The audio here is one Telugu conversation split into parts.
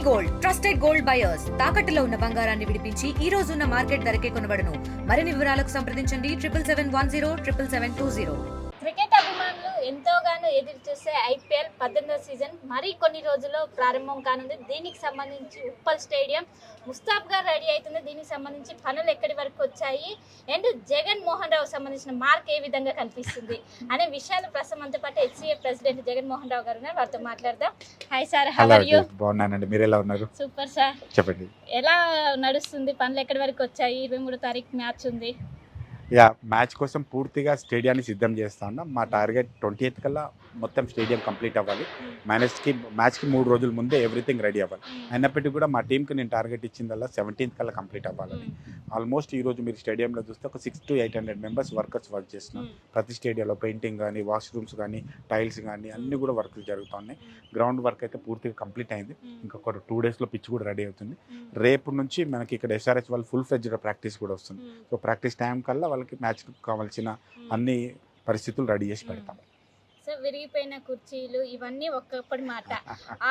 గోల్డ్ ట్రస్టెడ్ గోల్డ్ బయర్స్ తాకట్టులో ఉన్న బంగారాన్ని విడిపించి ఈ రోజు ఉన్న మార్కెట్ ధరకే కొనబడును. మరిన్ని వివరాలకు సంప్రదించండి 77710720. క్రికెట్ అభిమానులు ఎంతోగానో ఎదురు చూసే ఐపీఎల్ 18వ సీజన్ మరి కొన్ని రోజుల్లో ప్రారంభం కానుంది. దీనికి సంబంధించి ఉప్పల్ స్టేడియం ముస్తాబ్గా రెడీ అవుతుంది. దీనికి సంబంధించి పనులు ఎక్కడి వరకు వచ్చాయి అండ్ జగన్ మోహన్ రావు సంబంధించిన మార్క్ ఏ విధంగా కనిపిస్తుంది అనే విషయాలు ప్రస్తుతంతో పాటు హెచ్సిఏ ప్రెసిడెంట్ జగన్ మోహన్ రావు గారు ఉన్నారు. వారితో మాట్లాడదాం. Hi sir, how are you? బాగున్నానండి, మీరు ఎలా ఉన్నారు? సూపర్ సార్, చెప్పండి. ఎలా నడుస్తుంది? పనులు ఎక్కడి వరకు వచ్చాయి? 23వ తారీఖు మ్యాచ్ ఉంది. మ్యాచ్ కోసం పూర్తిగా స్టేడియాన్ని సిద్ధం చేస్తా ఉన్నాం. మా టార్గెట్ 20th కల్లా మొత్తం స్టేడియం కంప్లీట్ అవ్వాలి. మ్యాచ్కి 3 రోజుల ముందే ఎవ్రీథింగ్ రెడీ అవ్వాలి. అయినప్పటికీ కూడా మా టీంకి నేను టార్గెట్ ఇచ్చిందల్లా 17th కల్లా కంప్లీట్ అవ్వాలని. ఆల్మోస్ట్ ఈరోజు మీరు స్టేడియంలో చూస్తే ఒక 600 to 800 మెంబర్స్ వర్కర్స్ వర్క్ చేస్తున్నాం. ప్రతి స్టేడియంలో పెయింటింగ్ కానీ, వాష్రూమ్స్ కానీ, టైల్స్ కానీ అన్నీ కూడా వర్క్లు జరుగుతున్నాయి. గ్రౌండ్ వర్క్ అయితే పూర్తిగా కంప్లీట్ అయింది. ఇంకొక 2 daysలో పిచ్ కూడా రెడీ అవుతుంది. రేపు నుంచి మనకి ఇక్కడ ఎస్ఆర్హెచ్ వాళ్ళు ఫుల్ ఫ్లెడ్జ్డ్ ప్రాక్టీస్ కూడా వస్తుంది. సో ప్రాక్టీస్ టైం కల్లా వాళ్ళకి మ్యాచ్ కావాల్సిన అన్ని పరిస్థితులు రెడీ చేసి పెడతాం. సో విరిగిపోయిన కుర్చీలు ఇవన్నీ ఒక్కప్పటి మాట.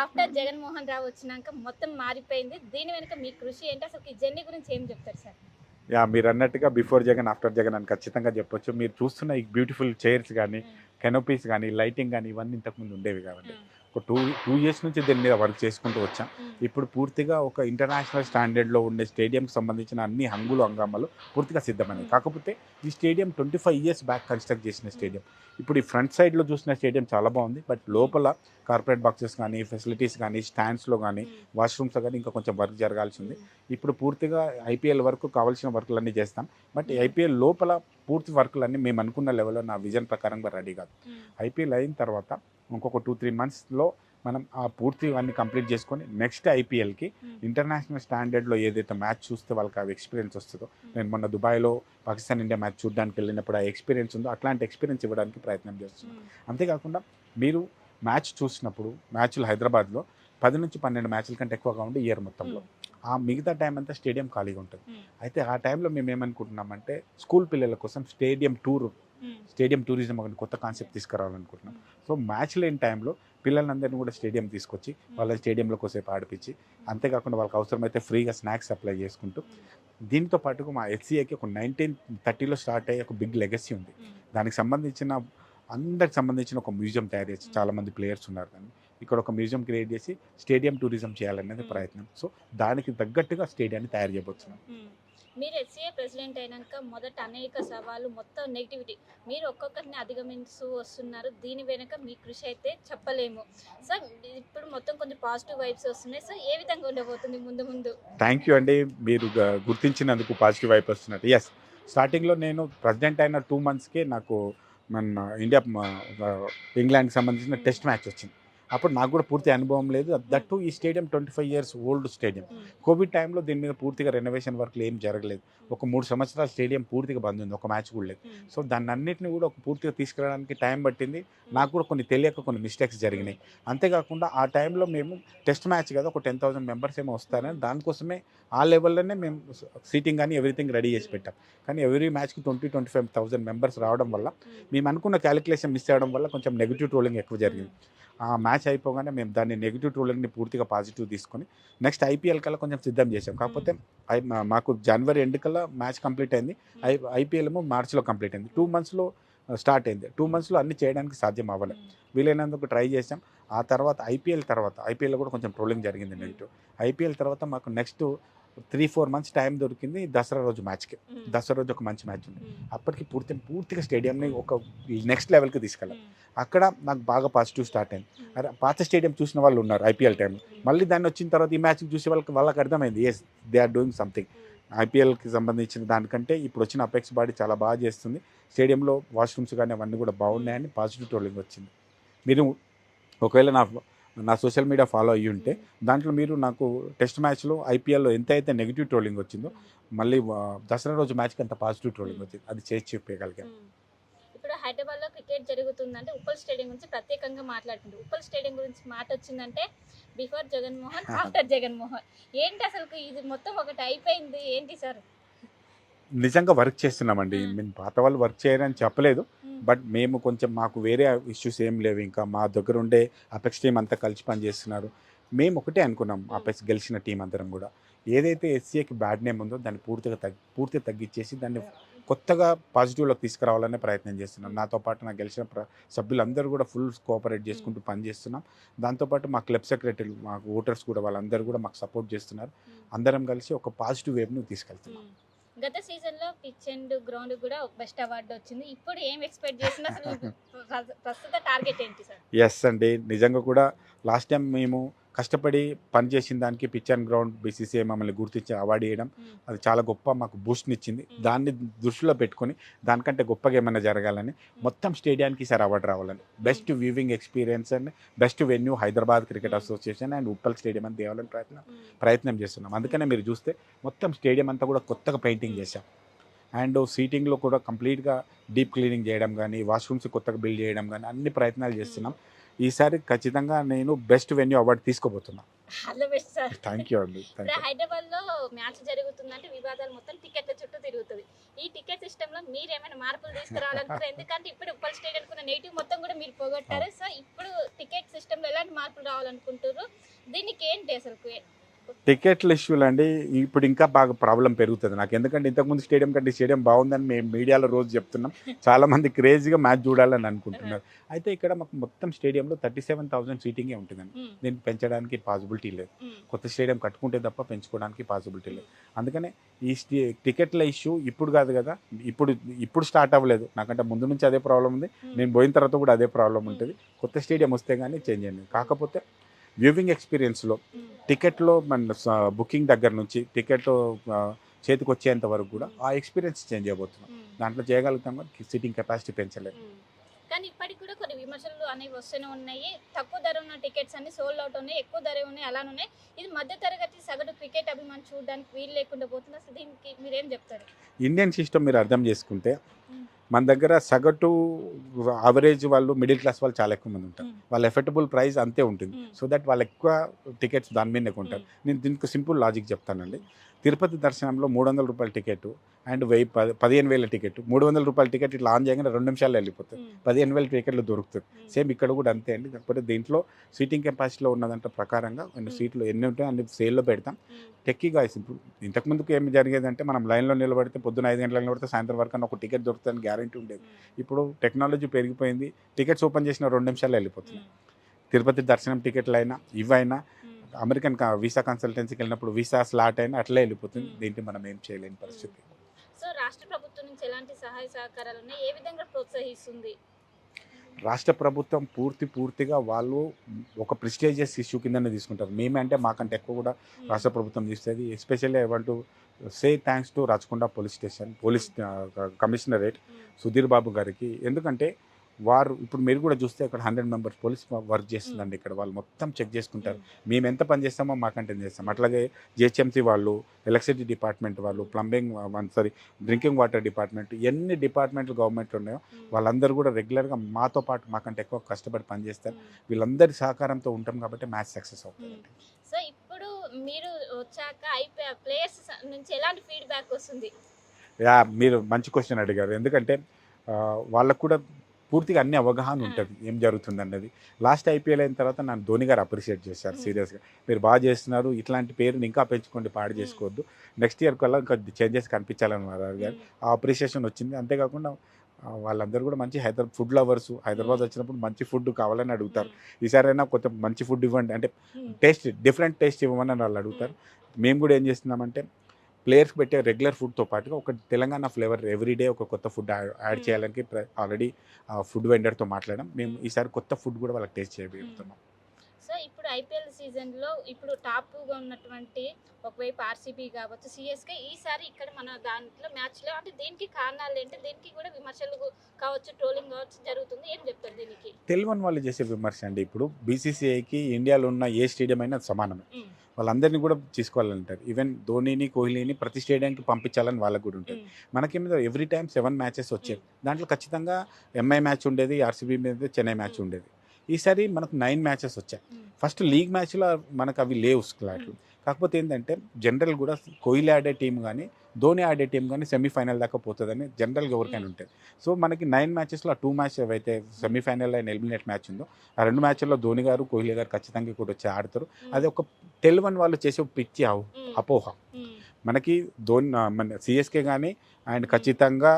ఆఫ్టర్ జగన్మోహన్ రావు వచ్చినాక మొత్తం మారిపోయింది. దీని వెనుక మీ కృషి ఏంటి? అసలు ఈ జర్నీ గురించి ఏం చెప్తారు సార్? మీరు అన్నట్టుగా బిఫోర్ జగన్ ఆఫ్టర్ జగన్ అని ఖచ్చితంగా చెప్పొచ్చు. మీరు చూస్తున్న ఈ బ్యూటిఫుల్ చైర్స్ కానీ, కెనోపీస్ కానీ, లైటింగ్ కానీ ఇవన్నీ ఇంతకుముందు ఉండేవి కాబట్టి ఒక టూ years నుంచి దీని మీద వర్క్ చేసుకుంటూ వచ్చాం. ఇప్పుడు పూర్తిగా ఒక ఇంటర్నేషనల్ స్టాండర్డ్లో ఉండే స్టేడియంకి సంబంధించిన అన్ని హంగులు హంగామాలు పూర్తిగా సిద్ధమైనవి. కాకపోతే ఈ స్టేడియం 25 years బ్యాక్ కన్స్ట్రక్ట్ చేసిన స్టేడియం. ఇప్పుడు ఈ ఫ్రంట్ సైడ్లో చూసిన స్టేడియం చాలా బాగుంది. బట్ లోపల కార్పొరేట్ బాక్సెస్ కానీ, ఫెసిలిటీస్ కానీ, స్టాండ్స్లో కానీ, వాష్రూమ్స్లో కానీ ఇంకా కొంచెం వర్క్ జరగాల్సి ఉంది. ఇప్పుడు పూర్తిగా ఐపీఎల్ వరకు కావాల్సిన వర్కులన్నీ చేస్తాం. బట్ ఐపీఎల్ లోపల పూర్తి వర్కులన్నీ మేము అనుకున్న లెవెల్లో నా విజన్ ప్రకారంగా రెడీ కాదు. ఐపీఎల్ అయిన తర్వాత ఇంకొక 2-3 monthsలో మనం ఆ పూర్తి అన్ని కంప్లీట్ చేసుకొని నెక్స్ట్ ఐపీఎల్కి ఇంటర్నేషనల్ స్టాండర్డ్లో ఏదైతే మ్యాచ్ చూస్తే వాళ్ళకి ఆ ఎక్స్పీరియన్స్ వస్తుందో, నేను మొన్న దుబాయ్లో పాకిస్తాన్ ఇండియా మ్యాచ్ చూడడానికి వెళ్ళినప్పుడు ఆ ఎక్స్పీరియన్స్ ఉందో అట్లాంటి ఎక్స్పీరియన్స్ ఇవ్వడానికి ప్రయత్నం చేస్తున్నాం. అంతేకాకుండా మీరు మ్యాచ్ చూసినప్పుడు మ్యాచ్లు హైదరాబాద్లో 10 నుంచి 12 మ్యాచ్ల కంటే ఎక్కువగా ఉండి ఇయర్ మొత్తంలో ఆ మిగతా టైం అంతా స్టేడియం ఖాళీగా ఉంటుంది. అయితే ఆ టైంలో మేము ఏమనుకుంటున్నామంటే స్కూల్ పిల్లల కోసం స్టేడియం టూరిజం ఒక కొత్త కాన్సెప్ట్ తీసుకురావాలనుకుంటున్నాం. సో మ్యాచ్ లేని టైంలో పిల్లలందరినీ కూడా స్టేడియం తీసుకొచ్చి వాళ్ళ స్టేడియంలో కోసేపు ఆడిపించి, అంతేకాకుండా వాళ్ళకి అవసరమైతే ఫ్రీగా స్నాక్స్ సప్లై చేసుకుంటూ, దీంతో పాటుగా మా హెచ్సిఏకి ఒక 1930లో స్టార్ట్ అయ్యే ఒక బిగ్ లెగసీ ఉంది. దానికి సంబంధించిన అందరికి సంబంధించిన ఒక మ్యూజియం తయారు చేసి, చాలామంది ప్లేయర్స్ ఉన్నారు కానీ ఇక్కడ ఒక మ్యూజియం క్రియేట్ చేసి స్టేడియం టూరిజం చేయాలనేది ప్రయత్నం. సో దానికి తగ్గట్టుగా స్టేడియాన్ని తయారు చేయబోతున్నాం. మీరు హెచ్సిఏ ప్రెసిడెంట్ అయినాక మొదట అనేక సవాళ్ళు, మొత్తం నెగిటివిటీ మీరు ఒక్కొక్కరిని అధిగమిస్తూ వస్తున్నారు. దీని వెనుక మీ కృషి అయితే చెప్పలేము సార్. ఇప్పుడు మొత్తం కొంచెం పాజిటివ్ వైబ్స్ వస్తున్నాయి సార్. ఏ విధంగా ఉండబోతుంది ముందు? థ్యాంక్ యూ అండి, మీరు గుర్తించినందుకు పాజిటివ్ వైబ్ వస్తున్నట్టు. ఎస్, స్టార్టింగ్లో నేను ప్రెసిడెంట్ అయిన 2 monthsకే నాకు మన ఇంగ్లాండ్కి సంబంధించిన టెస్ట్ మ్యాచ్ వచ్చింది. అప్పుడు నాకు కూడా పూర్తి అనుభవం లేదు. దట్టు ఈ stadium 25 years old stadium. Covid టైంలో దీని మీద పూర్తిగా రెనోవేషన్ వర్క్లు ఏం జరగలేదు. ఒక 3 సంవత్సరాల స్టేడియం పూర్తిగా బంద్ ఉంది, ఒక మ్యాచ్ కూడా లేదు. సో దాన్ని అన్నింటినీ కూడా ఒక పూర్తిగా తీసుకురావడానికి టైం పట్టింది. నాకు కూడా తెలియక కొన్ని మిస్టేక్స్ జరిగినాయి. అంతేకాకుండా ఆ టైంలో మేము టెస్ట్ మ్యాచ్ కదా, ఒక 10,000 members ఏమో వస్తారని దానికోసమే ఆ లెవెల్లోనే మేము సీటింగ్ కానీ ఎవ్రీథింగ్ రెడీ చేసి పెట్టాం. కానీ ఎవ్రీ మ్యాచ్కి 20-25,000 members రావడం వల్ల మేము అనుకున్న క్యాలిక్యులేషన్ మిస్ అవ్వడం వల్ల కొంచెం నెగిటివ్ ట్రోలింగ్ ఎక్కువ జరిగింది. ఆ మ్యాచ్ అయిపోగానే మేము దాన్ని నెగిటివ్ ట్రోలింగ్ని పూర్తిగా పాజిటివ్ తీసుకొని నెక్స్ట్ ఐపీఎల్ కల్లా కొంచెం సిద్ధం చేసాం. కాకపోతే మాకు జనవరి ఎండ్ కల్లా మ్యాచ్ కంప్లీట్ అయింది. ఐపీఎల్ ఏమో మార్చిలో కంప్లీట్ అయింది. 2 monthsలో స్టార్ట్ అయింది. 2 monthsలో అన్ని చేయడానికి సాధ్యం అవ్వలేదు. వీలైనందుకు ట్రై చేసాం. ఆ తర్వాత ఐపీఎల్లో కూడా కొంచెం ట్రోలింగ్ జరిగింది నెగిటివ్. ఐపీఎల్ తర్వాత మాకు నెక్స్ట్ 3-4 months టైం దొరికింది దసరా రోజు మ్యాచ్కి. దసరా రోజు ఒక మంచి మ్యాచ్ ఉంది. అప్పటికి పూర్తిగా స్టేడియంని ఒక నెక్స్ట్ లెవెల్కి తీసుకెళ్ళాం. అక్కడ నాకు బాగా పాజిటివ్ స్టార్ట్ అయింది. అరే, పాత స్టేడియం చూసిన వాళ్ళు ఉన్నారు ఐపీఎల్ టైంలో. మళ్ళీ దాన్ని వచ్చిన తర్వాత ఈ మ్యాచ్కి చూసే వాళ్ళకి అర్థమైంది, yes they are doing something. ఐపీఎల్కి సంబంధించిన దానికంటే ఇప్పుడు వచ్చిన అపెక్స్ బాడీ చాలా బాగా చేస్తుంది. స్టేడియంలో వాష్రూమ్స్ కానీ అవన్నీ కూడా బాగున్నాయని పాజిటివ్ ట్రోలింగ్ వచ్చింది. మీరు ఒకవేళ నా సోషల్ మీడియా ఫాలో అయ్యి ఉంటే దాంట్లో మీరు నాకు టెస్ట్ మ్యాచ్లో ఐపీఎల్లో ఎంత అయితే నెగిటివ్ ట్రోలింగ్ వచ్చిందో మళ్ళీ దసరా రోజు మ్యాచ్కి అంత పాజిటివ్ ట్రోలింగ్ వచ్చింది. అది చేసి చెప్పగలిగాం. ఇప్పుడు హైదరాబాద్లో క్రికెట్ జరుగుతుందంటే ఉప్పల్ స్టేడియం గురించి ప్రత్యేకంగా మాట్లాడుతుంది. ఉప్పల్ స్టేడియం గురించి మాట వచ్చిందంటే బిఫోర్ జగన్మోహన్, ఆఫ్టర్ జగన్మోహన్ ఏంటి అసలు ఇది మొత్తం ఒకటి అయిపోయింది ఏంటి సార్? నిజంగా వర్క్ చేస్తున్నామండి. మేము పాత వాళ్ళు వర్క్ చేయరని చెప్పలేదు. బట్ మేము కొంచెం మాకు వేరే ఇష్యూస్ ఏం లేవు. ఇంకా మా దగ్గర ఉండే అపెక్స్ టీం అంతా కలిసి పనిచేస్తున్నారు. మేము ఒకటే అనుకున్నాం ఆ పెస్ గెలిచిన టీం అందరం కూడా, ఏదైతే ఎస్సీఏకి బ్యాడ్ నేమ్ ఉందో దాన్ని పూర్తిగా తగ్గించేసి దాన్ని కొత్తగా పాజిటివ్లోకి తీసుకురావాలనే ప్రయత్నం చేస్తున్నాం. నాతో పాటు నాకు గెలిచిన సభ్యులందరూ కూడా ఫుల్ కోఆపరేట్ చేసుకుంటూ పనిచేస్తున్నాం. దాంతోపాటు మా క్లబ్ సెక్రటరీలు, మా ఓటర్స్ కూడా వాళ్ళందరూ కూడా మాకు సపోర్ట్ చేస్తున్నారు. అందరం కలిసి ఒక పాజిటివ్ వేవ్ను తీసుకెళ్తున్నాం. గత సీజన్లో పిచ్ అండ్ గ్రౌండ్ కూడా బెస్ట్ అవార్డు వచ్చింది. ఇప్పుడు ఏం ఎక్స్పెక్ట్ చేసినా అసలు ప్రస్తుత టార్గెట్ ఏంటి సార్? ఎస్ అండి, నిజంగా కూడా లాస్ట్ టైం మేము కష్టపడి పనిచేసిన దానికి పిచ్ అండ్ గ్రౌండ్ బీసీసీఐ మమ్మల్ని గుర్తించి అవార్డు ఇవ్వడం అది చాలా గొప్ప మాకు బూస్ట్నిచ్చింది. దాన్ని దృష్టిలో పెట్టుకొని దానికంటే గొప్పగా ఏమైనా జరగాలని మొత్తం స్టేడియానికి ఈసారి అవార్డు రావాలని, best viewing experience and best venue Hyderabad cricket association and Uppal stadium అని తేవాలని ప్రయత్నం చేస్తున్నాం. అందుకనే మీరు చూస్తే మొత్తం స్టేడియం అంతా కూడా కొత్తగా పెయింటింగ్ చేశాం. అండ్ సీటింగ్లో కూడా కంప్లీట్గా డీప్ క్లీనింగ్ చేయడం కానీ, వాష్రూమ్స్ కొత్తగా బిల్డ్ చేయడం కానీ అన్ని ప్రయత్నాలు చేస్తున్నాం. ఈసారి ఖచ్చితంగా నేను బెస్ట్ వెన్యూ అవార్డు తీసుకోబోతున్నాను. థ్యాంక్ యూ అండి. హైదరాబాద్ లో మ్యాచ్ జరుగుతుందంటే వివాదాలు మొత్తం టికెట్ల చుట్టూ తిరుగుతుంది. ఈ టికెట్ సిస్టమ్ లో మీరు ఏమైనా మార్పులు తీసుకురావాలనుకుంటారు? ఎందుకంటే ఇప్పుడు ఉప్పల్ స్టేడియం ఉన్న నెగిటివ్ మొత్తం కూడా మీరు పోగొట్టారు. సో ఇప్పుడు టికెట్ సిస్టమ్ లో ఎలాంటి మార్పులు రావాలనుకుంటారు? దీనికి ఏంటి అసలు టికెట్ల ఇష్యూలు అండి ఇప్పుడు ఇంకా బాగా ప్రాబ్లం పెరుగుతుంది నాకు. ఎందుకంటే ఇంతకుముందు స్టేడియం కంటే స్టేడియం బాగుందని మేము మీడియాలో రోజు చెప్తున్నాం. చాలామంది క్రేజీగా మ్యాచ్ చూడాలని అనుకుంటున్నారు. అయితే ఇక్కడ మాకు మొత్తం స్టేడియంలో 37,000 సీటింగే ఉంటుందండి. దీన్ని పెంచడానికి పాసిబిలిటీ లేదు. కొత్త స్టేడియం కట్టుకుంటే తప్ప పెంచుకోవడానికి పాసిబిలిటీ లేదు. అందుకనే ఈ టికెట్ల ఇష్యూ ఇప్పుడు కాదు కదా, ఇప్పుడు స్టార్ట్ అవ్వలేదు. నాకంటే ముందు నుంచి అదే ప్రాబ్లం ఉంది. నేను పోయిన తర్వాత కూడా అదే ప్రాబ్లం ఉంటుంది. కొత్త స్టేడియం వస్తే కానీ చేంజ్ అయింది. కాకపోతే వ్యూవింగ్ ఎక్స్పీరియన్స్లో టికెట్లో మన బుకింగ్ దగ్గర నుంచి టికెట్ చేతికి వచ్చేంత వరకు కూడా ఆ ఎక్స్పీరియన్స్ చేంజ్ అయిపోతున్నాం. దాంట్లో చేయగలుగుతాం కానీ సిట్టింగ్ కెపాసిటీ పెంచలేదు. కానీ ఇప్పటికి కూడా కొన్ని విమర్శలు అనేవి వస్తూనే ఉన్నాయి. తక్కువ ధర ఉన్న టికెట్స్ అన్ని సోల్డ్ అవుట్ ఉన్నాయి, ఎక్కువ ధర ఉన్నాయి, అలానే ఉన్నాయి. ఇది మధ్య తరగతి సగటు క్రికెట్ అభిమాని చూడడానికి వీలు లేకుండా పోతుంది. అసలు దీనికి మీరేం చెప్తారు? ఇండియన్ సిస్టమ్ మీరు అర్థం చేసుకుంటే మన దగ్గర సగటు అవరేజ్ వాళ్ళు మిడిల్ క్లాస్ వాళ్ళు చాలా ఎక్కువ మంది ఉంటారు. వాళ్ళ ఎఫర్టబుల్ ప్రైస్ అంతే ఉంటుంది. సో దట్ వాళ్ళు ఎక్కువ టికెట్స్ దాని మీదనే కొంటారు. నేను దీనికి సింపుల్ లాజిక్ చెప్తానండి. తిరుపతి దర్శనంలో 300 రూపాయల టికెట్ అండ్ 15,000 టికెట్, 300 రూపాయల టికెట్ ఇట్లా ఆన్ చేయగానే 2 నిమిషాల్లో వెళ్ళిపోతుంది. 15,000 టికెట్లు దొరుకుతుంది. సేమ్ ఇక్కడ కూడా అంతే అండి. కాకపోతే దీంట్లో సీటింగ్ కెపాసిటీలో ఉన్నదంట ప్రకారంగా సీట్లు ఎన్ని ఉంటాయో అన్ని సేల్లో పెడతాం. టెక్కీగా ఇప్పుడు ఇంతకుముందుకు ఏమి జరిగేదంటే మనం లైన్లో నిలబడితే పొద్దున్న 5 గంటలకు నిలబడితే సాయంత్రం వరకు ఒక టికెట్ దొరుకుతుందని గ్యారంటీ ఉండేది. ఇప్పుడు టెక్నాలజీ పెరిగిపోయింది. టికెట్స్ ఓపెన్ చేసిన 2 నిమిషాల్లో వెళ్ళిపోతుంది. తిరుపతి దర్శనం టికెట్లు అయినా ఇవైనా అమెరికన్ వీసా కన్సల్టెన్సీకి వెళ్ళినప్పుడు వీసా స్లాట్ అయినా అట్లే వెళ్ళిపోతుంది. దీంట్లో మనం ఏం చేయలేని పరిస్థితి. సో రాష్ట్ర ప్రభుత్వం నుంచి ఎలాంటి సహాయ సహకారాలు ఉన్నాయి? ఏ విధంగా ప్రోత్సహిస్తుంది? రాష్ట్ర ప్రభుత్వం పూర్తిగా వాళ్ళు ఒక ప్రెస్టీజియస్ ఇష్యూ కిందనే తీసుకుంటారు. మేమంటే మాకంటే ఎక్కువ కూడా రాష్ట్ర ప్రభుత్వం తీస్తుంది. Especially I want to say thanks to Rachakonda police station commissionerate Sudheer Babu గారికి. ఎందుకంటే వారు ఇప్పుడు మీరు కూడా చూస్తే అక్కడ 100 మెంబర్స్ పోలీస్ వర్క్ చేస్తుందండి. ఇక్కడ వాళ్ళు మొత్తం చెక్ చేసుకుంటారు. మేము ఎంత పని చేస్తామో మాకంటే చేస్తాం. అట్లాగే జిహెచ్ఎంసీ వాళ్ళు, ఎలక్ట్రిసిటీ డిపార్ట్మెంట్ వాళ్ళు, ప్లంబింగ్ డ్రింకింగ్ వాటర్ డిపార్ట్మెంట్, ఎన్ని డిపార్ట్మెంట్లు గవర్నమెంట్ ఉన్నాయో వాళ్ళందరూ కూడా రెగ్యులర్గా మాతో పాటు మాకంటే ఎక్కువ కష్టపడి పనిచేస్తారు. వీళ్ళందరి సహకారంతో ఉంటాం కాబట్టి మ్యాచ్ సక్సెస్ అవుతుంది. సో ఇప్పుడు మీరు వచ్చాక ఐపీఎల్ ప్లేయర్స్ నుంచి ఎలాంటి ఫీడ్బ్యాక్ వస్తుంది? మీరు మంచి క్వశ్చన్ అడిగారు. ఎందుకంటే వాళ్ళకు కూడా పూర్తిగా అన్ని అవగాహన ఉంటుంది ఏం జరుగుతుంది అన్నది. లాస్ట్ ఐపీఎల్ అయిన తర్వాత నన్ను ధోని గారు అప్రిషియేట్ చేశారు సీరియస్గా. మీరు బాగా చేస్తున్నారు, ఇట్లాంటి పేరుని ఇంకా పెంచుకోండి, పాడు చేసుకోవద్దు, నెక్స్ట్ ఇయర్ కల్లా ఇంకా చేంజెస్ కనిపించాలని అడిగారు. ఆ అప్రిషియేషన్ వచ్చింది. అంతేకాకుండా వాళ్ళందరూ కూడా మంచి ఫుడ్ లవర్స్. హైదరాబాద్ వచ్చినప్పుడు మంచి ఫుడ్ కావాలని అడుగుతారు. ఈసారైనా కొత్త మంచి ఫుడ్ ఇవ్వండి, అంటే డిఫరెంట్ టేస్ట్ ఇవ్వమని వాళ్ళు అడుగుతారు. మేము కూడా ఏం చేస్తున్నామంటే ప్లేయర్స్కి పెట్టే రెగ్యులర్ ఫుడ్తో పాటుగా ఒక తెలంగాణ ఫ్లేవర్ ఎవ్రీడే ఒక కొత్త ఫుడ్ యాడ్ చేయాలని ఆల్రెడీ ఫుడ్ వెండర్తో మాట్లాడడం. మేము ఈసారి కొత్త ఫుడ్ కూడా వాళ్ళకి టేస్ట్ చేయబోతున్నాం. సో ఇప్పుడు ఐపీఎల్ సీజన్లో ఇప్పుడు టాప్గా ఉన్నటువంటి ఒకవైపు ఆర్సీబీ కావచ్చు, సిఎస్కే, ఈసారి ఇక్కడ మన దాంట్లో మ్యాచ్లో అంటే దీనికి కారణాలు ఏంటి? దీనికి కూడా విమర్శలు కావచ్చు, ట్రోలింగ్ కావచ్చు జరుగుతుంది. ఏం చెప్తారు దీనికి? తెలియని వాళ్ళు చేసే విమర్శ అండి. ఇప్పుడు బీసీసీఐకి ఇండియాలో ఉన్న ఏ స్టేడియం అయినా సమానమే. వాళ్ళందరినీ కూడా తీసుకోవాలంటారు. ఈవెన్ ధోనీని, కోహ్లీని ప్రతి స్టేడియానికి పంపించాలని వాళ్ళకు కూడా ఉంటుంది. మనకి మీద ఎవ్రీ టైం 7 మ్యాచెస్ వచ్చేవి. దాంట్లో ఖచ్చితంగా ఎంఐ మ్యాచ్ ఉండేది, ఆర్సీబీ మీద చెన్నై మ్యాచ్ ఉండేది. ఈసారి మనకు 9 మ్యాచెస్ వచ్చాయి. ఫస్ట్ లీగ్ మ్యాచ్లో మనకు అవి లేవు స్లాట్లు. కాకపోతే ఏంటంటే జనరల్ కూడా కోహ్లీ ఆడే టీం కానీ ధోని ఆడే టీం కానీ సెమీఫైనల్ దాకా పోతుందని జనరల్గా ఎవరికైనా ఉంటుంది. సో మనకి 9 మ్యాచెస్లో ఆ 2 మ్యాచ్ ఏవైతే సెమీఫైనల్ అయిన ఎలిమినేట్ మ్యాచ్ ఉందో ఆ 2 మ్యాచ్ల్లో ధోని గారు కోహ్లీ గారు ఖచ్చితంగా కూడా వచ్చి ఆడతారు. అది ఒక తెలియని వాళ్ళు చేసే పిచ్చి అపోహ. మనకి ధోని మన సిఎస్కే కానీ అండ్ ఖచ్చితంగా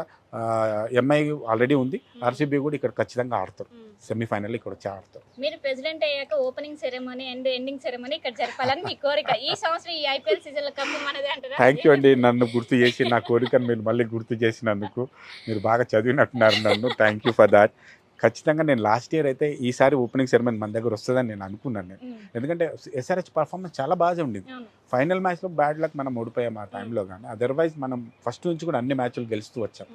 ఎంఐ ఆల్రెడీ ఉంది, ఆర్సీబీ కూడా ఇక్కడ ఖచ్చితంగా ఆడతారు, సెమీఫైనల్ ఇక్కడ వచ్చి ఆడతారు. మీరు ప్రెసిడెంట్ అయ్యాక opening ceremony and ending ceremony ఇక్కడ జరపాలని మీ కోరిక. ఈ సంవత్సరం ఈ ఐపీఎల్ సీజన్ లో కప్పు మనదే అంటారా? థ్యాంక్ యూ అండి, నన్ను గుర్తు చేసి నా కోరికను మీరు మళ్ళీ గుర్తు చేసినందుకు. మీరు బాగా చదివినట్టున్నారు నన్ను, థ్యాంక్ యూ ఫర్ దాట్. ఖచ్చితంగా నేను లాస్ట్ ఇయర్ అయితే ఈసారి ఓపెనింగ్ సెరమనీ మన దగ్గర వస్తుందని నేను అనుకున్నాను. ఎందుకంటే ఎస్ఆర్హెచ్ పర్ఫార్మెన్స్ చాలా బాగా ఉండింది. ఫైనల్ మ్యాచ్లో బ్యాడ్ లక్ మనం ఓడిపోయాం ఆ టైంలో, కానీ అదర్వైజ్ మనం ఫస్ట్ నుంచి కూడా అన్ని మ్యాచ్లు గెలుస్తూ వచ్చాం.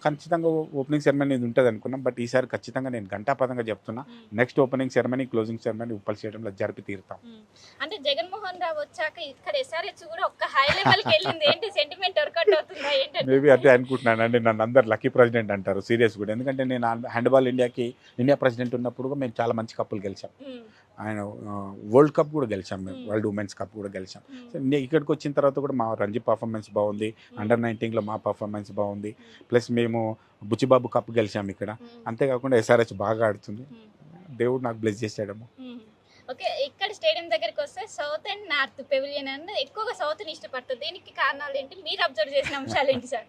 ఖచ్చితంగా ఓపెనింగ్ సెరమనీ ఇది ఉంటుంది అనుకున్నాం, బట్ ఈసారి ఖచ్చితంగా నేను ఘంటాపథంగా చెప్తున్నా, next opening ceremony closing ceremony Uppal స్టేడియంలో జరిపి తీరుతాం. అంటే జగన్మోహన్ రావు వచ్చాక ఇక్కడ ఎస్ఆర్హెచ్ కూడా ఒక హై లెవెల్కి వెళ్ళింది. ఏంటి సెంటిమెంట్ వర్కౌట్ అవుతుందా ఏంటంటే? మేబీ అదే అనుకుంటున్నాను అండి. నన్ను అందరు లక్కీ ప్రెసిడెంట్ అంటారు సీరియస్ కూడా, ఎందుకంటే నేను హ్యాండ్బాల్ ఇండియా ప్రెసిడెంట్ ఉన్నప్పుడు మేము చాలా మంచి కప్పులు గెలిచాం. ఆయన వరల్డ్ కప్ కూడా గెలిచాం, మేము వరల్డ్ ఉమెన్స్ కప్ కూడా గెలిచాం. ఇక్కడికి వచ్చిన తర్వాత కూడా మా రంజీ పర్ఫార్మెన్స్ బాగుంది, అండర్ 19లో మా పర్ఫార్మెన్స్ బాగుంది, ప్లస్ మేము బుచ్చిబాబు కప్ గెలిచాం ఇక్కడ. అంతేకాకుండా ఎస్ఆర్హెచ్ బాగా ఆడుతుంది, దేవుడు నాకు బ్లెస్ చేసాడము. ఓకే, ఇక్కడ స్టేడియం దగ్గరికి వస్తే సౌత్ అండ్ నార్త్ పెవిలియన్ అని ఎక్కువగా సౌత్ని ఇష్టపడుతుంది. దీనికి కారణాలు ఏంటి, మీరు అబ్జర్వ్ చేసిన అంశాలు ఏంటి సార్?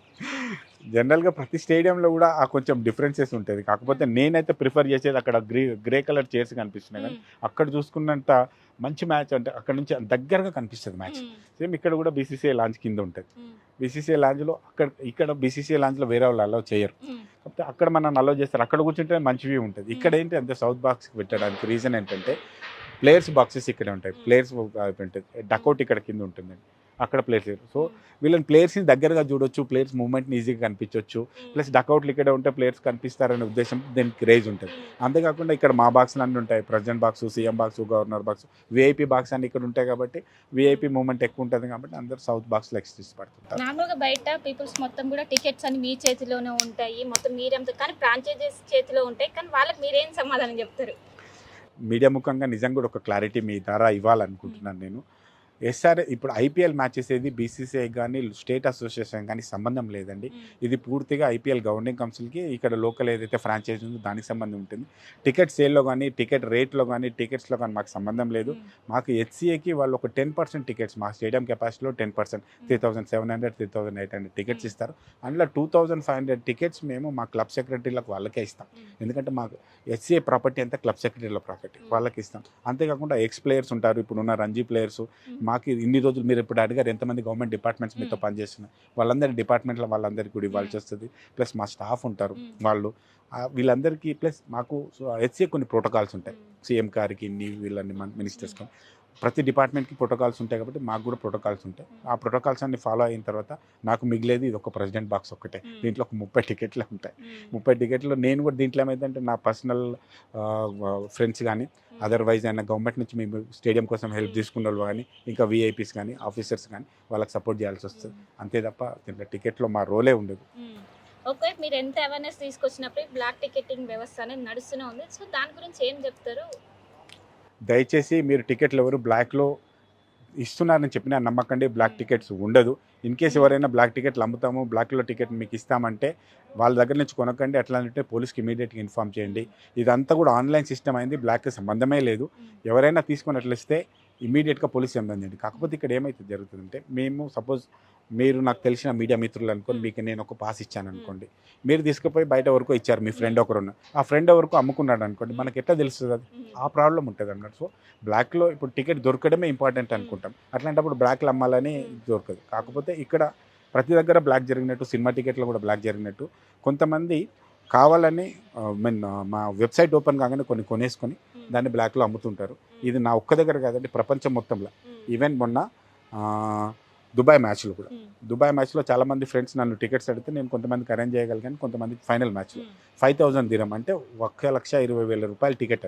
జనరల్గా ప్రతి స్టేడియంలో కూడా ఆ కొంచెం డిఫరెన్సెస్ ఉంటుంది. కాకపోతే నేనైతే ప్రిఫర్ చేసేది అక్కడ గ్రే కలర్ చైర్స్ కనిపిస్తున్నాయి, కానీ అక్కడ చూసుకున్నంత మంచి మ్యాచ్ అంటే అక్కడ నుంచి దగ్గరగా కనిపిస్తుంది మ్యాచ్. సేమ్ ఇక్కడ కూడా బీసీసీఐ లాంచ్ కింద ఉంటుంది. బీసీసీఐ లాంజ్లో ఇక్కడ బీసీసీఐ లాంజ్లో వేరే వాళ్ళు అలౌ చేయరు, కాకపోతే అక్కడ మనం అలౌ చేస్తారు. అక్కడ కూర్చుంటే మంచి వ్యూ ఉంటుంది. ఇక్కడ ఏంటి అంటే సౌత్ బాక్స్కి పెట్టడానికి రీజన్ ఏంటంటే ప్లేయర్స్ బాక్సెస్ ఇక్కడే ఉంటాయి, ప్లేయర్స్ ఉంటుంది, డకౌట్ ఇక్కడ కింద ఉంటుంది, అక్కడ ప్లేయర్స్. సో వీళ్ళని ప్లేయర్స్ని దగ్గరగా చూడొచ్చు, ప్లేయర్స్ మూవ్మెంట్ని ఈజీగా కనిపించవచ్చు, ప్లస్ డకౌట్లు ఇక్కడే ఉంటే ప్లేయర్స్ కనిపిస్తారనే ఉద్దేశం దీనికి రేజ్ ఉంటుంది. అంతేకాకుండా ఇక్కడ మా బాక్స్లు అన్నీ ఉంటాయి, president box, CM box, governor box, VIP box అన్ని ఇక్కడ ఉంటాయి. కాబట్టి వీఐపీ మూవ్మెంట్ ఎక్కువ ఉంటుంది, కాబట్టి అందరూ సౌత్ బాక్స్లో ఎక్స్ట్రీస్ పడుతుంటారు. నార్మల్గా బయట పీపుల్స్ మొత్తం కూడా టికెట్స్ అని మీ చేతిలోనే ఉంటాయి, మొత్తం మీరంతా, కానీ ఫ్రాంచైజీస్ చేతిలో ఉంటాయి, కానీ వాళ్ళకి మీరేం సమాధానం చెప్తారు? మీడియా ముఖంగా నిజంగా కూడా ఒక క్లారిటీ మీ ద్వారా ఇవ్వాలనుకుంటున్నాను నేను. ఇప్పుడు ఐపీఎల్ మ్యాచెస్ ఏది బీసీసీఐ కానీ స్టేట్ అసోసియేషన్ కానీ సంబంధం లేదండి. ఇది పూర్తిగా ఐపీఎల్ గవర్నింగ్ కౌన్సిల్కి ఇక్కడ లోకల్ ఏదైతే ఫ్రాంచైజీ ఉందో దానికి సంబంధం ఉంటుంది. టికెట్ సేల్లో కానీ టికెట్ రేట్లో కానీ టికెట్స్లో కానీ మాకు సంబంధం లేదు. మాకు హెచ్సిఏకి వాళ్ళు ఒక 10% టికెట్స్, మా స్టేడియం కెపాసిటీలో 10%, 3,700 3,800 టికెట్స్ ఇస్తారు. అందులో 2,500 టికెట్స్ మేము మా క్లబ్ సెక్రటరీలకు వాళ్ళకే ఇస్తాం. ఎందుకంటే మాకు హెచ్సిఏ ప్రాపర్టీ అంతా క్లబ్ సెక్రటరీల ప్రాపర్టీ, వాళ్ళకి ఇస్తాం. అంతేకాకుండా ఎక్స్ ప్లేయర్స్ ఉంటారు, ఇప్పుడున్న రంజీ ప్లేయర్స్. మాకు ఇన్ని రోజులు మీరు ఇప్పుడు అడిగారు ఎంతమంది గవర్నమెంట్ డిపార్ట్మెంట్స్ మీతో పనిచేస్తున్నారు, వాళ్ళందరి డిపార్ట్మెంట్లో వాళ్ళందరికీ కూడా ఇవ్వాల్సి వస్తుంది. ప్లస్ మా స్టాఫ్ ఉంటారు వాళ్ళు, వీళ్ళందరికీ. ప్లస్ మాకు హెచ్సిఏ కొన్ని ప్రోటోకాల్స్ ఉంటాయి, సీఎం గారికి వీళ్ళని మినిస్టర్స్కి ప్రతి డిపార్ట్మెంట్కి ప్రోటోకాల్స్ ఉంటాయి. కాబట్టి మాకు కూడా ప్రోటోకాల్స్ ఉంటాయి. ఆ ప్రోటోకాల్స్ అన్ని ఫాలో అయిన తర్వాత నాకు మిగిలేది ఇది ఒక ప్రెసిడెంట్ బాక్స్ ఒక్కటే. దీంట్లో ఒక 30 టికెట్లు ఉంటాయి. 30 టికెట్లు నేను కూడా దీంట్లో ఏమైందంటే నా పర్సనల్ ఫ్రెండ్స్ కానీ అదర్వైజ్ అయినా గవర్నమెంట్ నుంచి మేము స్టేడియం కోసం హెల్ప్ తీసుకున్న వాళ్ళు కానీ ఇంకా వీఐపీస్ కానీ ఆఫీసర్స్ కానీ వాళ్ళకి సపోర్ట్ చేయాల్సి వస్తుంది. అంతే తప్ప దీంట్లో టికెట్లో మా రోలే ఉండదు. ఓకే, మీరు ఎంత అవేర్నెస్ తీసుకొచ్చినప్పుడు బ్లాక్ టికెటింగ్ వ్యవస్థ అనేది నడుస్తూనే ఉంది. సో దాని గురించి ఏం చెప్తారు? దయచేసి మీరు టికెట్లు ఎవరు బ్లాక్లో ఇస్తున్నారని చెప్పినా నమ్మకండి. బ్లాక్ టికెట్స్ ఉండదు. ఇన్ కేసు ఎవరైనా బ్లాక్ టికెట్లు అమ్ముతాము, బ్లాక్లో టికెట్ మీకు ఇస్తామంటే వాళ్ళ దగ్గర నుంచి కొనకండి. అట్లా అంటే పోలీస్కి ఇమీడియట్గా ఇన్ఫామ్ చేయండి. ఇదంతా కూడా ఆన్లైన్ సిస్టమ్ అయింది, బ్లాక్కి సంబంధమే లేదు. ఎవరైనా తీసుకొని అట్లా ఇస్తే ఇమీడియట్గా పోలీస్ సంబంధించండి. కాకపోతే ఇక్కడ ఏమైతే జరుగుతుందంటే, మేము సపోజ్ మీరు నాకు తెలిసిన మీడియా మిత్రులు అనుకోండి, మీకు నేను ఒక పాస్ ఇచ్చాను అనుకోండి, మీరు తీసుకుపోయి బయట వరకు ఇచ్చారు, మీ ఫ్రెండ్ ఒకరున్న ఆ ఫ్రెండ్ వరకు అమ్ముకున్నాడు అనుకోండి, మనకి ఎట్లా తెలుస్తుంది? అది ఆ ప్రాబ్లం ఉంటుంది అన్నట్టు. సో బ్లాక్లో ఇప్పుడు టికెట్ దొరకడమే ఇంపార్టెంట్ అనుకుంటాం, అట్లాంటప్పుడు బ్లాక్లో అమ్మాలని దొరకదు. కాకపోతే ఇక్కడ ప్రతి దగ్గర బ్లాక్ జరిగినట్టు, సినిమా టికెట్లో కూడా బ్లాక్ జరిగినట్టు కొంతమంది కావాలని మా వెబ్సైట్ ఓపెన్ కాగానే కొన్ని కొనేసుకొని దాన్ని బ్లాక్లో అమ్ముతుంటారు. ఇది నా ఒక్క దగ్గర కాదండి, ప్రపంచం మొత్తంలో. ఈవెన్ మొన్న దుబాయ్ మ్యాచ్లో చాలామంది ఫ్రెండ్స్ నన్ను టికెట్స్ అడిగితే నేను కొంతమందికి అరేంజ్ చేయగలిగాను. కొంతమందికి ఫైనల్ మ్యాచ్లో 5,000 దిరం అంటే 1,20,000 రూపాయల టికెట్,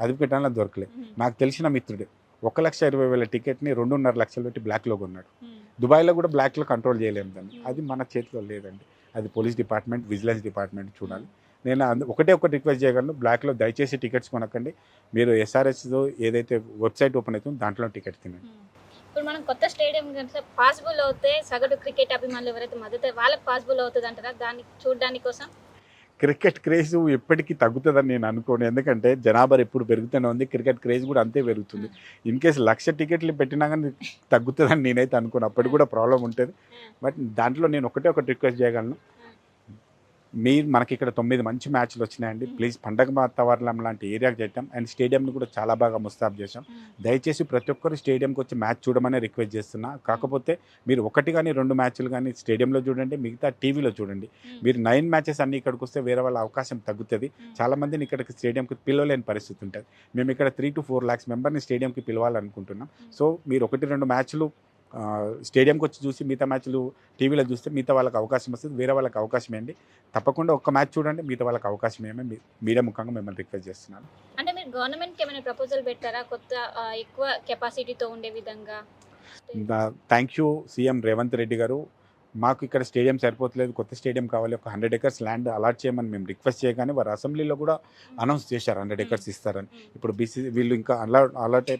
అది పెట్టాలని దొరకలేదు. నాకు తెలిసిన మిత్రుడే 1,20,000 టికెట్ని 2.5 లక్షలు పెట్టి బ్లాక్లో కొన్నాడు. దుబాయ్లో కూడా బ్లాక్లో కంట్రోల్ చేయలేము దాన్ని, అది మన చేతిలో లేదండి. అది పోలీస్ డిపార్ట్మెంట్, విజిలెన్స్ డిపార్ట్మెంట్ చూడాలి. నేను ఒకటే రిక్వెస్ట్ చేయగలను, బ్లాక్లో దయచేసి టికెట్స్ కొనకండి. మీరు ఎస్ఆర్హెచ్ ఏదైతే వెబ్సైట్ ఓపెన్ అవుతుందో దాంట్లో టికెట్ తినండి. ఇప్పుడు మనం కొత్త స్టేడియం కనుక పాసిబుల్ అవుతే సగటు క్రికెట్ అభిమానులు ఎవరైతే మద్దతు వాళ్ళకి పాసిబుల్ అవుతుంది అంటారా దాన్ని చూడడానికి కోసం? క్రికెట్ క్రేజ్ ఎప్పటికీ తగ్గుతుందని నేను అనుకోను, ఎందుకంటే జనాభా ఎప్పుడు పెరుగుతూనే ఉంది, క్రికెట్ క్రేజ్ కూడా అంతే పెరుగుతుంది. ఇన్ కేసు 1,00,000 టికెట్లు పెట్టినా కానీ తగ్గుతుందని నేనైతే అనుకోను, అప్పటికి కూడా ప్రాబ్లం ఉంటుంది. బట్ దాంట్లో నేను ఒకటి రిక్వెస్ట్ చేయగలను, మనకి ఇక్కడ 9 మంచి మ్యాచ్లు వచ్చినాయండి. ప్లీజ్ పండగ వాతావరణం లాంటి ఏరియాకి చేద్దాం. అండ్ స్టేడియంని కూడా చాలా బాగా ముస్తాబు చేసాం. దయచేసి ప్రతి ఒక్కరు స్టేడియంకి వచ్చి మ్యాచ్ చూడమనే రిక్వెస్ట్ చేస్తున్నా. కాకపోతే మీరు 1 కానీ 2 మ్యాచ్లు కానీ స్టేడియంలో చూడండి, మిగతా టీవీలో చూడండి. మీరు 9 మ్యాచెస్ అన్ని ఇక్కడికి వస్తే వేరే వాళ్ళ అవకాశం తగ్గుతుంది. చాలామందిని ఇక్కడికి స్టేడియంకి పిలవలేని పరిస్థితి ఉంటుంది. మేము ఇక్కడ 3 to 4 lakhs మెంబర్ని స్టేడియంకి పిలవాలనుకుంటున్నాం. సో మీరు 1-2 మ్యాచ్లు స్టేడియంకి వచ్చి చూసి మిగతా మ్యాచ్లు టీవీలో చూస్తే మిగతా వాళ్ళకి అవకాశం వస్తుంది, వేరే వాళ్ళకి అవకాశం ఏంటి. తప్పకుండా ఒక్క మ్యాచ్ చూడండి, మిగతా వాళ్ళకి అవకాశం ఏమీ మీడియా ముఖంగా మిమ్మల్ని రిక్వెస్ట్ చేస్తున్నాను. అంటే మీరు గవర్నమెంట్కి ఏమైనా ప్రపోజల్ పెట్టారా కొత్త ఎక్కువ కెపాసిటీతో ఉండే విధంగా? Thank you CM Revanth Reddy గారు. మాకు ఇక్కడ స్టేడియం సరిపోతలేదు, కొత్త స్టేడియం కావాలి, ఒక 100 acres ల్యాండ్ అలాట్ చేయమని మేము రిక్వెస్ట్ చేయగానే వారు అసెంబ్లీలో కూడా అనౌన్స్ చేశారు 100 acres ఇస్తారని. ఇప్పుడు వీళ్ళు ఇంకా అలాట్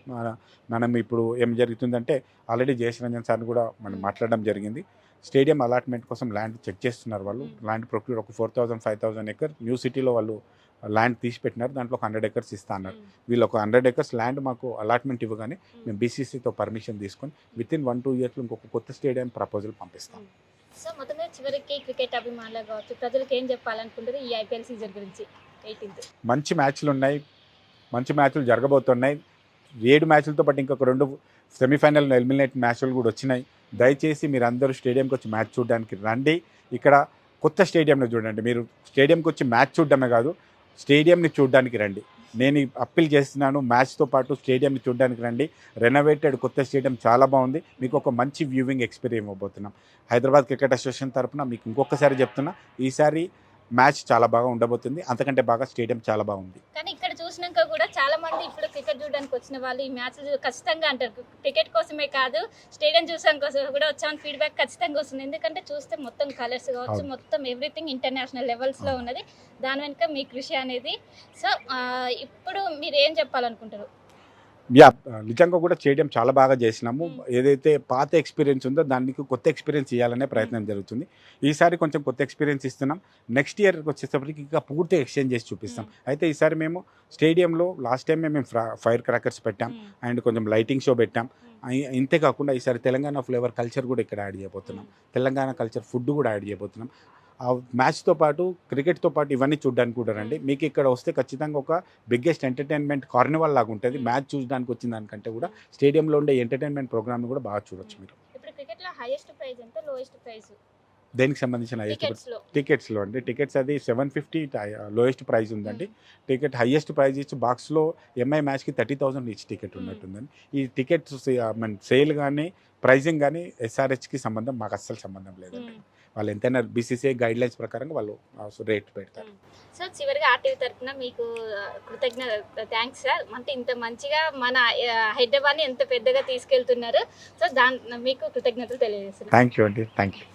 మనం ఇప్పుడు ఏం జరుగుతుందంటే ఆల్రెడీ జయేష్ రంజన్ సార్ని కూడా మనం మాట్లాడడం జరిగింది. స్టేడియం అలాట్మెంట్ కోసం ల్యాండ్ చెక్ చేస్తున్నారు వాళ్ళు. ల్యాండ్ ప్రొక్యూర్ ఒక 4,000-5,000 acres న్యూ సిటీలో వాళ్ళు ల్యాండ్ తీసిపెట్టినారు. దాంట్లో ఒక 100 acres ఇస్తా అన్నారు. వీళ్ళు ఒక 100 acres ల్యాండ్ మాకు అలాట్మెంట్ ఇవ్వగానే మేము బీసీసీతో పర్మిషన్ తీసుకొని వితిన్ 1-2 yearsలో ఇంకొక కొత్త స్టేడియం ప్రపోజల్ పంపిస్తాం. సో మొత్తం మీద చివరికి క్రికెట్ అభిమానులు కావచ్చు ప్రజలకు ఏం చెప్పాలనుకుంటారు ఈ ఐపీఎల్ సీజన్ గురించి? 18th మంచి మ్యాచ్లు ఉన్నాయి, మంచి మ్యాచ్లు జరగబోతున్నాయి. 7 మ్యాచ్లతో పాటు ఇంకొక 2 సెమీఫైనల్ ఎలిమినేట్ మ్యాచ్లు కూడా వచ్చినాయి. దయచేసి మీరు అందరూ స్టేడియంకి వచ్చి మ్యాచ్ చూడడానికి రండి. ఇక్కడ కొత్త స్టేడియంలో చూడండి. మీరు స్టేడియంకి వచ్చి మ్యాచ్ చూడడమే కాదు, స్టేడియంని చూడడానికి రండి. నేను అప్పీల్ చేస్తున్నాను, మ్యాచ్తో పాటు స్టేడియంని చూడడానికి రండి. రెనోవేటెడ్ కొత్త స్టేడియం చాలా బాగుంది. మీకు ఒక మంచి వ్యూవింగ్ ఎక్స్పీరియన్స్ ఇవ్వబోతున్నాం. హైదరాబాద్ క్రికెట్ అసోసియేషన్ తరఫున మీకు ఇంకొకసారి చెప్తున్నా, ఈసారి మ్యాచ్ చాలా బాగా ఉండబోతుంది. అంతకంటే బాగా స్టేడియం చాలా బాగుంది. కానీ ఇక్కడ చూసినాక కూడా చాలా మంది ఇప్పుడు క్రికెట్ చూడడానికి వచ్చిన వాళ్ళు ఈ మ్యాచ్ ఖచ్చితంగా అంటారు, క్రికెట్ కోసమే కాదు స్టేడియం చూసాం కోసం కూడా వచ్చామని ఫీడ్బ్యాక్ ఖచ్చితంగా వస్తుంది. ఎందుకంటే చూస్తే మొత్తం కలర్స్ కావచ్చు, మొత్తం ఎవ్రీథింగ్ ఇంటర్నేషనల్ లెవెల్స్లో ఉన్నది. దాని వెనుక మీ కృషి అనేది. సో ఇప్పుడు మీరు ఏం చెప్పాలనుకుంటారు? నిజంగా కూడా స్టేడియం చాలా బాగా చేసినాము. ఏదైతే పాత ఎక్స్పీరియన్స్ ఉందో దానికి కొత్త ఎక్స్పీరియన్స్ ఇవ్వాలనే ప్రయత్నం జరుగుతుంది. ఈసారి కొంచెం కొత్త ఎక్స్పీరియన్స్ ఇస్తున్నాం. నెక్స్ట్ ఇయర్కి వచ్చేటప్పటికి ఇంకా పూర్తి ఎక్స్చేంజ్ చేసి చూపిస్తాం. అయితే ఈసారి మేము స్టేడియంలో లాస్ట్ టైం మేము ఫైర్ క్రాకర్స్ పెట్టాం అండ్ కొంచెం లైటింగ్ షో పెట్టాం. ఇంతే కాకుండా ఈసారి తెలంగాణ ఫ్లేవర్ కల్చర్ కూడా ఇక్కడ యాడ్ చేయబోతున్నాం. తెలంగాణ కల్చర్ ఫుడ్ కూడా యాడ్ చేయబోతున్నాం. ఆ మ్యాచ్తో పాటు క్రికెట్తో పాటు ఇవన్నీ చూడడానికి కూడా రండి. మీకు ఇక్కడ వస్తే ఖచ్చితంగా ఒక బిగ్గెస్ట్ ఎంటర్టైన్మెంట్ కార్నివల్ లాగా ఉంటుంది. మ్యాచ్ చూడడానికి వచ్చిన దానికంటే కూడా స్టేడియంలో ఉండే ఎంటర్టైన్మెంట్ ప్రోగ్రామ్ కూడా బాగా చూడొచ్చు మీరు. ఇప్పుడు క్రికెట్లో హైయెస్ట్ ప్రైజ్ ఎంత, లోయెస్ట్ ప్రైజ్? దేనికి సంబంధించిన టికెట్స్లో అండి. టికెట్స్ అది 750 లోయెస్ట్ ప్రైజ్ ఉందండి. టికెట్ హైయెస్ట్ ప్రైజ్ ఇచ్చి బాక్స్లో ఎంఐ మ్యాచ్కి 30,000 ఇచ్చి టికెట్ ఉన్నట్టుందండి. ఈ టికెట్స్ సేల్ కానీ ప్రైజింగ్ కానీ SRHకి సంబంధం మాకు అస్సలు సంబంధం లేదండి. వాళ్ళు ఎంతైనా BCCI గైడ్లైన్స్ ప్రకారంగా వాళ్ళు రేట్ పెడతారు. సో చివరిగా ఆర్టీవీ తరఫున మీకు థ్యాంక్స్ సార్. అంటే ఇంత మంచిగా మన హైదరాబాద్ని ఎంత పెద్దగా తీసుకెళ్తున్నారు. సో మీకు కృతజ్ఞతలు తెలియజేస్తున్నాను. థ్యాంక్ యూ అండి. Thank you.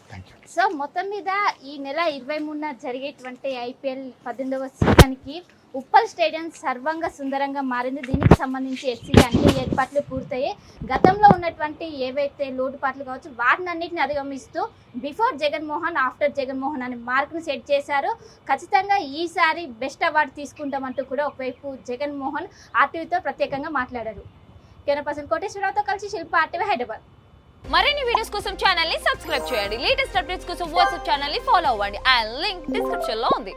సో మొత్తం మీద ఈ నెల 23న జరిగేటువంటి IPL 18వ సీజన్కి ఉప్పల్ స్టేడియం సర్వంగా సుందరంగా మారింది. దీనికి సంబంధించి SC అన్ని ఏర్పాట్లు పూర్తయ్యాయి. గతంలో ఉన్నటువంటి ఏవైతే లోటుపాట్లు కావచ్చు వాటిని అన్నింటిని అధిగమిస్తూ బిఫోర్ జగన్మోహన్ ఆఫ్టర్ జగన్మోహన్ అనే మార్క్ను సెట్ చేశారు. ఖచ్చితంగా ఈసారి బెస్ట్ అవార్డు తీసుకుంటామంటూ కూడా ఒకవైపు జగన్మోహన్ ఆర్టీవీతో ప్రత్యేకంగా మాట్లాడారు. కెమెరా పర్సన్ కోటేశ్వరరావుతో కలిసి శిల్ప, ఆర్టీవీ హైదరాబాద్. మరిన్ని వీడియోస్ కోసం ఛానల్ ని సబ్స్క్రైబ్ చేయండి. లేటెస్ట్ అప్డేట్స్ కోసం వాట్సాప్ ఛానల్ ని ఫాలో అవ్వండి. ఆ లింక్ డిస్క్రిప్షన్ లో ఉంది.